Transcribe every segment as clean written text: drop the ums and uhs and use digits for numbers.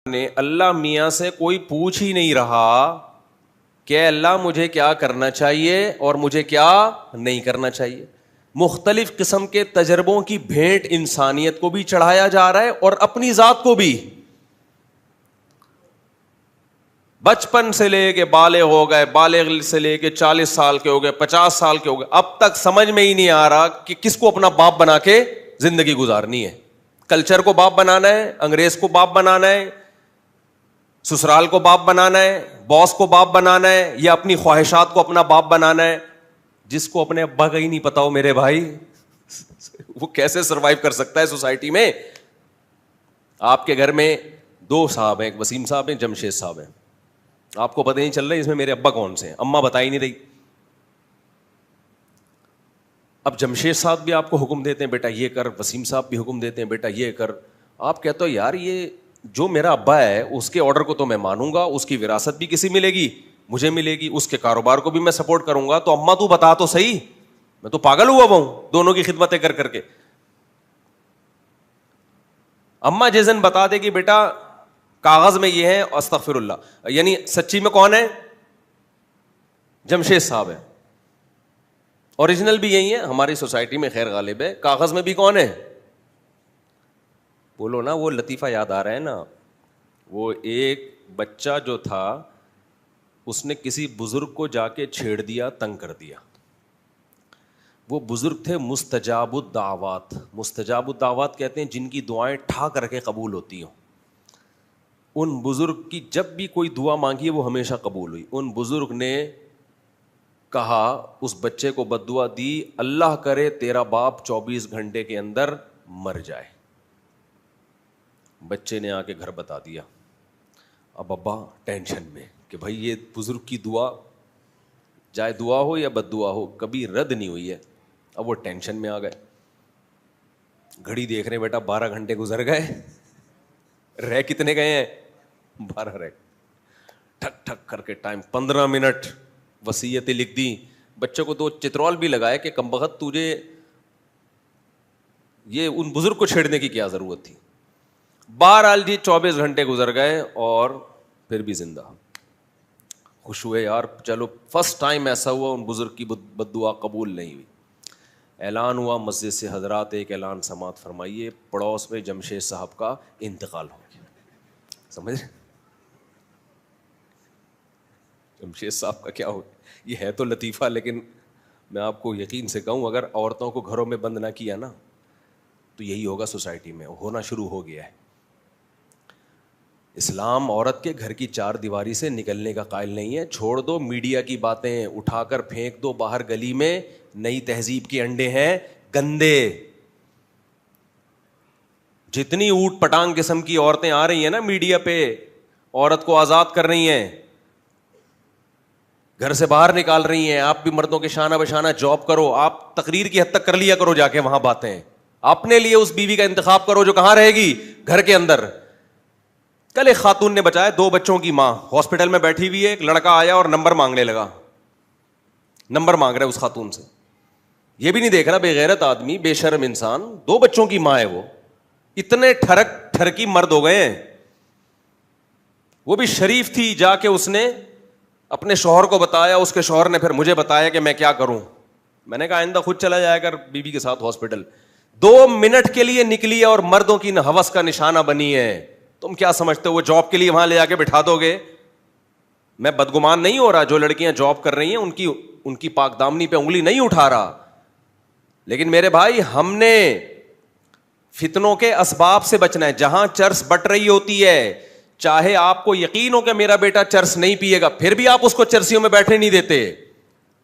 نے اللہ میاں سے کوئی پوچھ ہی نہیں رہا کہ اللہ مجھے کیا کرنا چاہیے اور مجھے کیا نہیں کرنا چاہیے. مختلف قسم کے تجربوں کی بھیٹ انسانیت کو بھی چڑھایا جا رہا ہے اور اپنی ذات کو بھی. بچپن سے لے کے بالغ ہو گئے, بالغ سے لے کے 40 سال کے ہو گئے, 50 سال کے ہو گئے, اب تک سمجھ میں ہی نہیں آ رہا کہ کس کو اپنا باپ بنا کے زندگی گزارنی ہے. کلچر کو باپ بنانا ہے, انگریز کو باپ بنانا ہے, سسرال کو باپ بنانا ہے, باس کو باپ بنانا ہے, یا اپنی خواہشات کو اپنا باپ بنانا ہے. جس کو اپنے ابا کا ہی نہیں پتا ہو میرے بھائی, وہ کیسے سروائیو کر سکتا ہے سوسائٹی میں. آپ کے گھر میں 2 صاحب ہیں, ایک وسیم صاحب ہیں, جمشید صاحب ہیں. آپ کو پتہ نہیں چل رہا اس میں میرے ابا کون سے ہیں, اماں بتا ہی نہیں رہی. اب جمشید صاحب بھی آپ کو حکم دیتے ہیں بیٹا یہ کر, وسیم صاحب بھی حکم دیتے ہیں بیٹا یہ کر. آپ کہتے ہو یار یہ جو میرا ابا ہے اس کے آرڈر کو تو میں مانوں گا, اس کی وراثت بھی کسی ملے گی, مجھے ملے گی, اس کے کاروبار کو بھی میں سپورٹ کروں گا, تو اماں تو بتا تو صحیح, میں تو پاگل ہوا ہوں دونوں کی خدمتیں کر کر کے. اماں جس دن بتا دے گی بیٹا کاغذ میں یہ ہے, استغفر اللہ, یعنی سچی میں کون ہے؟ جمشید صاحب ہے. اوریجنل بھی یہی ہے ہماری سوسائٹی میں, خیر غالب ہے. کاغذ میں بھی کون ہے؟ بولو نا, وہ لطیفہ یاد آ رہا ہے نا, وہ ایک بچہ جو تھا اس نے کسی بزرگ کو جا کے چھیڑ دیا, تنگ کر دیا. وہ بزرگ تھے مستجاب الدعوات. مستجاب الدعوات کہتے ہیں جن کی دعائیں ٹھا کر کے قبول ہوتی ہوں. ان بزرگ کی جب بھی کوئی دعا مانگی وہ ہمیشہ قبول ہوئی. ان بزرگ نے کہا, اس بچے کو بد دعا دی, اللہ کرے تیرا باپ 24 گھنٹے کے اندر مر جائے. بچے نے آ کے گھر بتا دیا. اب ابا ٹینشن میں کہ بھائی یہ بزرگ کی دعا, چاہے دعا ہو یا بد دعا ہو, کبھی رد نہیں ہوئی ہے. اب وہ ٹینشن میں آ گئے. گھڑی دیکھ رہے بیٹا 12 گھنٹے گزر گئے, رہ کتنے گئے ہیں؟ 12 رہ. ٹھک ٹھک کر کے ٹائم 15 منٹ, وصیتیں لکھ دی. بچے کو 2 چترول بھی لگائے کہ کمبخت تجھے یہ ان بزرگ کو چھیڑنے کی کیا ضرورت تھی. بہرحال جی 24 گھنٹے گزر گئے اور پھر بھی زندہ. خوش ہوئے یار, چلو فرسٹ ٹائم ایسا ہوا ان بزرگ کی بد دعا قبول نہیں ہوئی. اعلان ہوا مسجد سے, حضرات ایک اعلان سماعت فرمائیے, پڑوس میں جمشید صاحب کا انتقال ہو گیا. سمجھ رہے جمشید صاحب کا کیا ہو, یہ ہے تو لطیفہ, لیکن میں آپ کو یقین سے کہوں اگر عورتوں کو گھروں میں بند نہ کیا نا تو یہی ہوگا سوسائٹی میں, ہونا شروع ہو گیا ہے. اسلام عورت کے گھر کی 4 دیواری سے نکلنے کا قائل نہیں ہے. چھوڑ دو میڈیا کی باتیں, اٹھا کر پھینک دو باہر گلی میں. نئی تہذیب کے انڈے ہیں گندے. جتنی اوٹ پٹانگ قسم کی عورتیں آ رہی ہیں نا میڈیا پہ, عورت کو آزاد کر رہی ہیں, گھر سے باہر نکال رہی ہیں. آپ بھی مردوں کے شانہ بشانہ جاب کرو, آپ تقریر کی حد تک کر لیا کرو جا کے وہاں باتیں. اپنے لیے اس بیوی کا انتخاب کرو جو کہاں رہے گی, گھر کے اندر. کل ایک خاتون نے بچایا, 2 بچوں کی ماں ہاسپٹل میں بیٹھی ہوئی ہے, ایک لڑکا آیا اور نمبر مانگنے لگا. نمبر مانگ رہا ہے اس خاتون سے, یہ بھی نہیں دیکھ رہا, بے غیرت آدمی, بے شرم انسان. 2 بچوں کی ماں ہے وہ. اتنے ٹھرکی مرد ہو گئے ہیں. وہ بھی شریف تھی, جا کے اس نے اپنے شوہر کو بتایا, اس کے شوہر نے پھر مجھے بتایا کہ میں کیا کروں. میں نے کہا آئندہ خود چلا جایا کر بیوی کے ساتھ ہاسپٹل. 2 منٹ کے لیے نکلی ہے اور مردوں کی ہوس کا نشانہ بنی ہے. تم کیا سمجھتے ہو وہ جاب کے لیے وہاں لے جا کے بٹھا دو گے؟ میں بدگمان نہیں ہو رہا, جو لڑکیاں جاب کر رہی ہیں ان کی پاک دامنی پہ انگلی نہیں اٹھا رہا, لیکن میرے بھائی ہم نے فتنوں کے اسباب سے بچنا ہے. جہاں چرس بٹ رہی ہوتی ہے, چاہے آپ کو یقین ہو کہ میرا بیٹا چرس نہیں پیے گا, پھر بھی آپ اس کو چرسیوں میں بیٹھنے نہیں دیتے.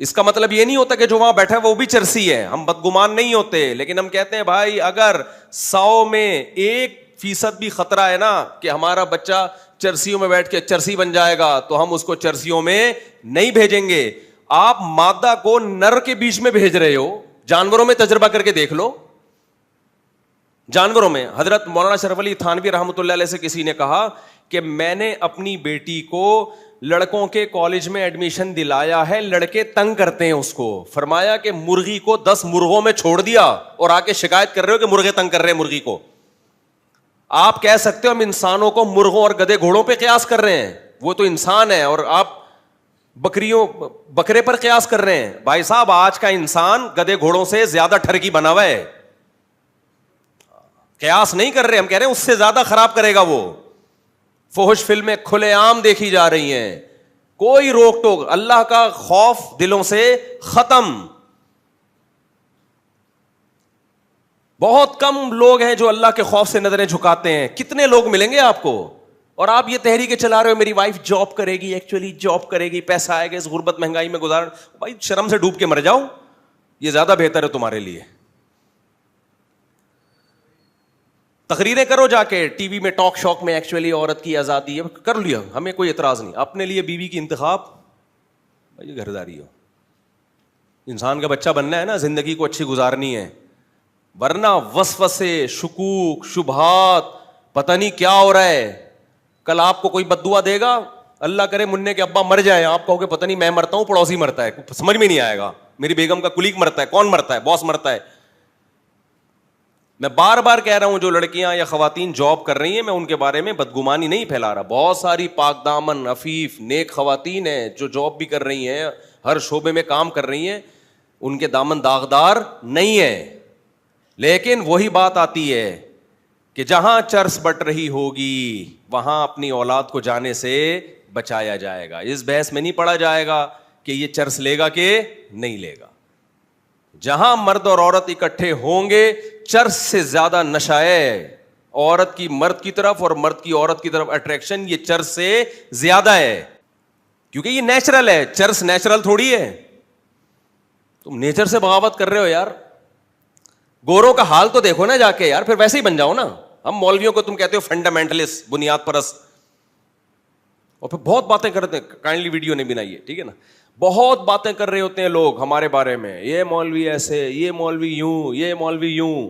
اس کا مطلب یہ نہیں ہوتا کہ جو وہاں بیٹھا ہے وہ بھی چرسی ہے. ہم بدگمان نہیں ہوتے, لیکن ہم کہتے ہیں بھائی اگر 100 میں 1% بھی خطرہ ہے نا کہ ہمارا بچہ چرسیوں میں بیٹھ کے چرسی بن جائے گا, تو ہم اس کو چرسیوں میں نہیں بھیجیں گے. آپ مادہ کو نر کے بیچ میں بھیج رہے ہو. جانوروں میں تجربہ کر کے دیکھ لو. جانوروں میں حضرت مولانا شرف علی تھانوی رحمۃ اللہ علیہ سے کسی نے کہا کہ میں نے اپنی بیٹی کو لڑکوں کے کالج میں ایڈمیشن دلایا ہے, لڑکے تنگ کرتے ہیں اس کو. فرمایا کہ مرغی کو 10 مرغوں میں چھوڑ دیا اور آ کے شکایت کر رہے ہو کہ مرغے تنگ کر رہے ہیں مرغی کو. آپ کہہ سکتے ہو ہم انسانوں کو مرغوں اور گدے گھوڑوں پہ قیاس کر رہے ہیں, وہ تو انسان ہے, اور آپ بکرے پر قیاس کر رہے ہیں. بھائی صاحب آج کا انسان گدے گھوڑوں سے زیادہ ٹھرکی بنا ہوا ہے. قیاس نہیں کر رہے, ہم کہہ رہے ہیں اس سے زیادہ خراب کرے گا وہ. فحش فلمیں کھلے عام دیکھی جا رہی ہیں, کوئی روک ٹوک, اللہ کا خوف دلوں سے ختم. بہت کم لوگ ہیں جو اللہ کے خوف سے نظریں جھکاتے ہیں. کتنے لوگ ملیں گے آپ کو؟ اور آپ یہ تحریکیں چلا رہے ہو میری وائف جاب کرے گی, ایکچولی جاب کرے گی, پیسہ آئے گا, اس غربت مہنگائی میں گزار. بھائی شرم سے ڈوب کے مر جاؤ, یہ زیادہ بہتر ہے تمہارے لیے. تقریریں کرو جا کے ٹی وی میں, ٹاک شوک میں, ایکچولی عورت کی آزادی ہے, کر لیا, ہمیں کوئی اعتراض نہیں. اپنے لیے بیوی کی انتخاب, بھائی گھرداری ہو. انسان کا بچہ بننا ہے نا, زندگی کو اچھی گزارنی ہے, ورنہ وسوسے, شکوک, شبہات, پتہ نہیں کیا ہو رہا ہے. کل آپ کو کوئی بد دعا دے گا, اللہ کرے مننے کے ابا مر جائے, آپ کہو گے پتہ نہیں میں مرتا ہوں پڑوسی مرتا ہے, سمجھ میں نہیں آئے گا. میری بیگم کا کلیگ مرتا ہے, کون مرتا ہے, باس مرتا ہے. میں بار بار کہہ رہا ہوں جو لڑکیاں یا خواتین جاب کر رہی ہیں, میں ان کے بارے میں بدگمانی نہیں پھیلا رہا. بہت ساری پاک دامن, عفیف, نیک خواتین ہیں جو جاب بھی کر رہی ہیں, ہر شعبے میں کام کر رہی ہیں, ان کے دامن داغدار نہیں ہے. لیکن وہی بات آتی ہے کہ جہاں چرس بٹ رہی ہوگی وہاں اپنی اولاد کو جانے سے بچایا جائے گا. اس بحث میں نہیں پڑا جائے گا کہ یہ چرس لے گا کہ نہیں لے گا. جہاں مرد اور عورت اکٹھے ہوں گے, چرس سے زیادہ نشہ ہے عورت کی مرد کی طرف اور مرد کی عورت کی طرف اٹریکشن, یہ چرس سے زیادہ ہے, کیونکہ یہ نیچرل ہے. چرس نیچرل تھوڑی ہے, تم نیچر سے بغاوت کر رہے ہو یار. گوروں کا حال تو دیکھو نا جا کے یار, پھر ویسے ہی بن جاؤ نا. ہم مولویوں کو تم کہتے ہو فنڈامنٹلسٹ, بنیاد پرست, اور پھر بہت باتیں کرتے ہیں. کائنڈلی ویڈیو نہیں بنائیے, ٹھیک ہے نا. بہت باتیں کر رہے ہوتے ہیں لوگ ہمارے بارے میں, یہ مولوی ایسے, یہ مولوی یوں, یہ مولوی یوں.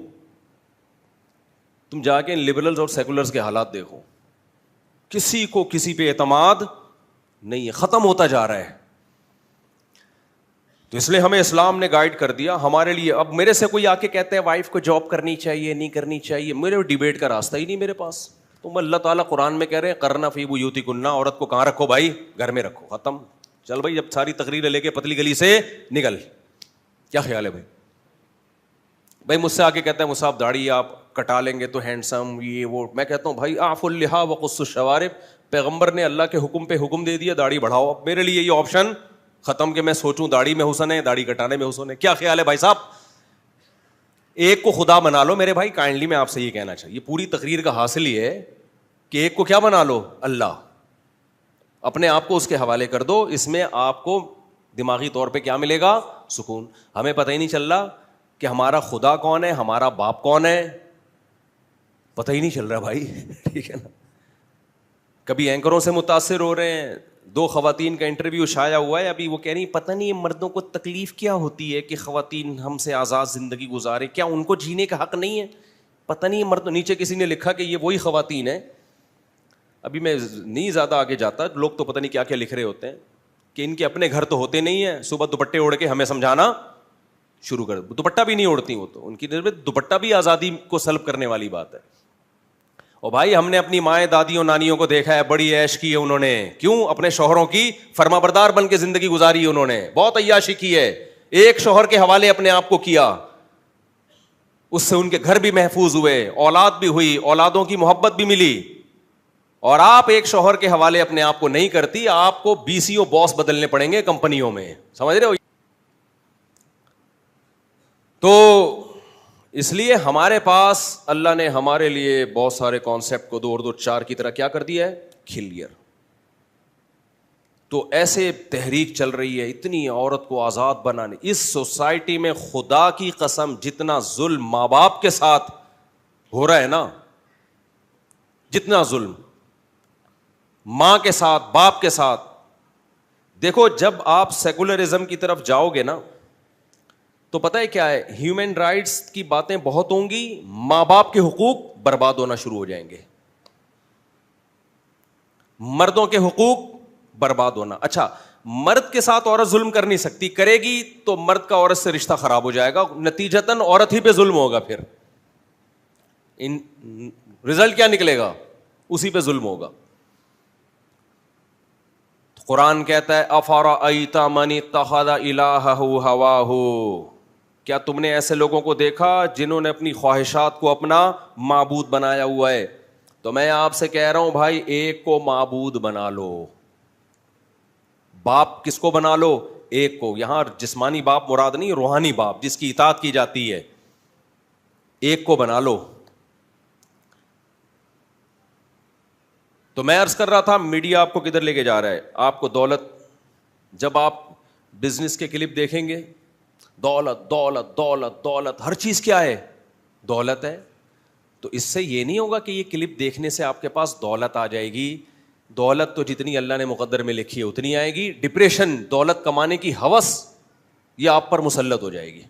تم جا کے لبرلز اور سیکولرز کے حالات دیکھو, کسی کو کسی پہ اعتماد نہیں ہے, ختم ہوتا جا رہا ہے. تو اس لیے ہمیں اسلام نے گائیڈ کر دیا ہمارے لیے. اب میرے سے کوئی آ کے کہتے ہیں وائف کو جاب کرنی چاہیے نہیں کرنی چاہیے, میرے ڈیبیٹ کا راستہ ہی نہیں میرے پاس. تم اللہ تعالیٰ قرآن میں کہہ رہے ہیں کرنا فی بیوتکن, عورت کو کہاں رکھو بھائی, گھر میں رکھو, ختم. چل بھائی جب ساری تقریر لے کے پتلی گلی سے نکل. کیا خیال ہے بھائی؟ بھائی مجھ سے آ کے کہتا ہے مصعب داڑھی آپ کٹا لیں گے تو ہینڈسم, یہ وہ. میں کہتا ہوں بھائی اعفوا اللحیٰ وقصوا الشوارب, پیغمبر نے اللہ کے حکم پہ حکم دے دیا داڑھی بڑھاؤ. اب میرے لیے یہ آپشن ختم کہ میں سوچوں داڑھی میں حسن ہے, داڑھی کٹانے میں حسن ہے. کیا خیال ہے بھائی صاحب؟ ایک کو خدا بنا لو میرے بھائی. کائنڈلی میں آپ سے یہ کہنا چاہیے, پوری تقریر کا حاصل یہ ہے کہ ایک کو کیا بنا لو, اللہ. اپنے آپ کو اس کے حوالے کر دو, اس میں آپ کو دماغی طور پہ کیا ملے گا, سکون. ہمیں پتہ ہی نہیں چل رہا کہ ہمارا خدا کون ہے, ہمارا باپ کون ہے, پتہ ہی نہیں چل رہا بھائی. ٹھیک ہے نا. کبھی اینکروں سے متاثر ہو رہے ہیں. 2 خواتین کا انٹرویو شائع ہوا ہے ابھی, وہ کہہ رہی پتہ نہیں مردوں کو تکلیف کیا ہوتی ہے کہ خواتین ہم سے آزاد زندگی گزارے, کیا ان کو جینے کا حق نہیں ہے؟ پتہ نہیں مرد. نیچے کسی نے لکھا کہ یہ وہی خواتین ہیں, ابھی میں نہیں زیادہ آگے جاتا, لوگ تو پتہ نہیں کیا کیا لکھ رہے ہوتے ہیں کہ ان کے اپنے گھر تو ہوتے نہیں ہیں, صبح دوپٹے اوڑھ کے ہمیں سمجھانا شروع کر. دوپٹہ بھی نہیں اوڑھتی وہ تو, ان کی نظر میں دوپٹہ بھی آزادی کو سلب کرنے والی بات ہے. اور بھائی ہم نے اپنی مائیں دادیوں نانیوں کو دیکھا ہے, بڑی عیش کی ہے انہوں نے. کیوں؟ اپنے شوہروں کی فرما بردار بن کے زندگی گزاری انہوں نے, بہت عیاشی کی ہے. ایک شوہر کے حوالے اپنے آپ کو کیا, اس سے ان کے گھر بھی محفوظ ہوئے, اولاد بھی ہوئی, اولادوں کی محبت بھی ملی. اور آپ ایک شوہر کے حوالے اپنے آپ کو نہیں کرتی, آپ کو BCO باس بدلنے پڑیں گے کمپنیوں میں, سمجھ رہے ہو. تو اس لیے ہمارے پاس اللہ نے ہمارے لیے بہت سارے کانسیپٹ کو 2 اور 2 4 کی طرح کیا کر دیا ہے, کلیئر. تو ایسے تحریک چل رہی ہے اتنی عورت کو آزاد بنانے. اس سوسائٹی میں خدا کی قسم جتنا ظلم ماں باپ کے ساتھ ہو رہا ہے نا, جتنا ظلم ماں کے ساتھ, باپ کے ساتھ. دیکھو جب آپ سیکولرزم کی طرف جاؤ گے نا تو پتہ ہے کیا ہے, ہیومن رائٹس کی باتیں بہت ہوں گی, ماں باپ کے حقوق برباد ہونا شروع ہو جائیں گے, مردوں کے حقوق برباد ہونا. اچھا مرد کے ساتھ عورت ظلم کر نہیں سکتی, کرے گی تو مرد کا عورت سے رشتہ خراب ہو جائے گا, نتیجتاً عورت ہی پہ ظلم ہوگا. پھر رزلٹ کیا نکلے گا؟ اسی پہ ظلم ہوگا. قرآن کہتا ہے افرأیت من اتخذ الہہ ہواہ، کیا تم نے ایسے لوگوں کو دیکھا جنہوں نے اپنی خواہشات کو اپنا معبود بنایا ہوا ہے؟ تو میں آپ سے کہہ رہا ہوں بھائی، ایک کو معبود بنا لو. باپ کس کو بنا لو؟ ایک کو. یہاں جسمانی باپ مراد نہیں، روحانی باپ جس کی اطاعت کی جاتی ہے. ایک کو بنا لو. تو میں عرض کر رہا تھا میڈیا آپ کو کدھر لے کے جا رہا ہے؟ آپ کو دولت، جب آپ بزنس کے کلپ دیکھیں گے، دولت دولت دولت دولت، ہر چیز کیا ہے؟ دولت ہے. تو اس سے یہ نہیں ہوگا کہ یہ کلپ دیکھنے سے آپ کے پاس دولت آ جائے گی. دولت تو جتنی اللہ نے مقدر میں لکھی ہے اتنی آئے گی. ڈپریشن، دولت کمانے کی ہوس، یہ آپ پر مسلط ہو جائے گی.